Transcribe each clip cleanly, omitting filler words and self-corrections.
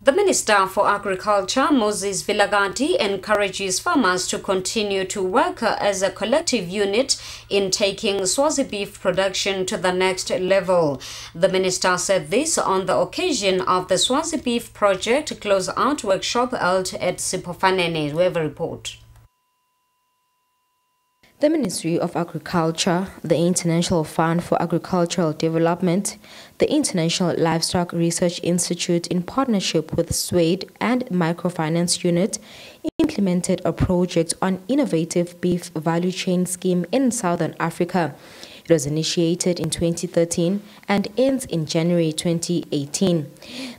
The Minister for Agriculture, Moses Vilakazi, encourages farmers to continue to work as a collective unit in taking Swazi beef production to the next level. The minister said this on the occasion of the Swazi Beef Project close-out workshop held at Sipofanene. We have a report. The Ministry of Agriculture, the International Fund for Agricultural Development, the International Livestock Research Institute in partnership with SWADE and Microfinance Unit implemented a project on innovative beef value chain scheme in Southern Africa. It was initiated in 2013 and ends in January 2018.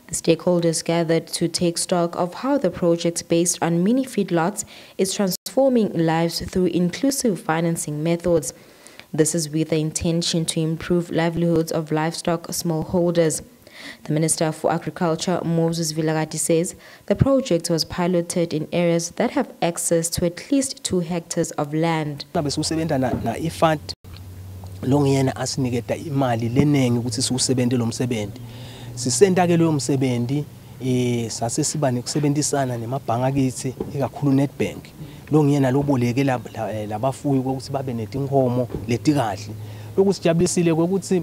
The stakeholders gathered to take stock of how the project based on mini feedlots is transforming lives through inclusive financing methods. This is with the intention to improve livelihoods of livestock smallholders. The Minister for Agriculture, Moses Vilakazi, says the project was piloted in areas that have access to at least 2 hectares of land. Longiyena asiniketa imali lenengi ukuthi siwusebenzele lo msebenzi sisenta ke lo msebenzi sase siba nekusebenzisana nemabhanga kithi ikakhulu Nedbank longiyena loboleke labafuyi ukuthi babe netinkomo letikahle lokusijabulisile ukuthi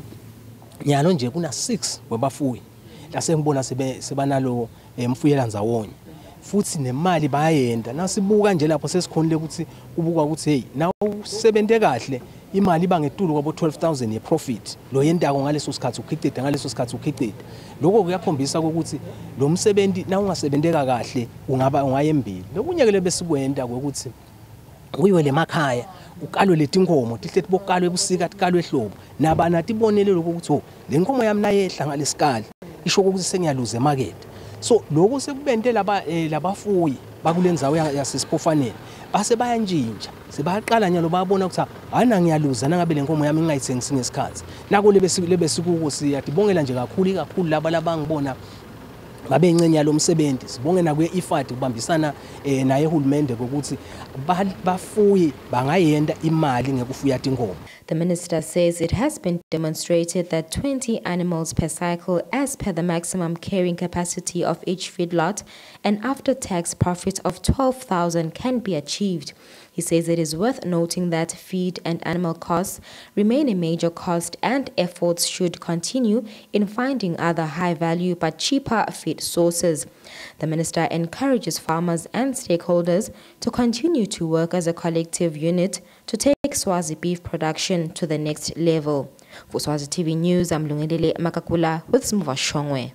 nyalo nje kuna 6 webafuyi lase ngibona sebanalo mfuyela ndzawonye futhi nemali bayenda nasibuka nje lapho sesikhonile ukuthi ubuka ukuthi hey nawo usebente kahle imali bangetulu kwabo 12,000 ye profit lo yendako ngaleso sikhathi ukhicida ngaleso sikhathi ukhicida lokho kuyakhombisa ukuthi lo msebenzi na ungasebenteka kahle ungayembili lokunyekele besikwenda ukuthi uyiwe lemakhaya ukalwe letinkomo tihle tibokalwe ebusika tikalwe ehlobo nabana tibonele lokho ukuthi oh le nkomo yami nayehla ngalesikali isho ukuthi sengiyaluza emarket. So lokho sekubente labafuyi bakulendzawo yasesipofaneni base bayantshintsha sebaqala nyalo babona ukuthi ana ngiyaluza nangabe lenkomo yami ngingayithengisi ngesikhathi nako lebesikuko siyadibongela nje kakhulu laba ngibona babencane yalo msebenzi sibonge na kwe-IFAD kubambisana naye uhulumende ukuthi bafuyi bangayenda imali ngekufuya tinkomo. The minister says it has been demonstrated that 20 animals per cycle as per the maximum carrying capacity of each feedlot, and after-tax profit of 12,000 can be achieved. He says it is worth noting that feed and animal costs remain a major cost and efforts should continue in finding other high-value but cheaper feed sources. The minister encourages farmers and stakeholders to continue to work as a collective unit to take Swazi beef production to the next level. For Swazi TV News, I'm Lungelele Makakula with Smuva Shongwe.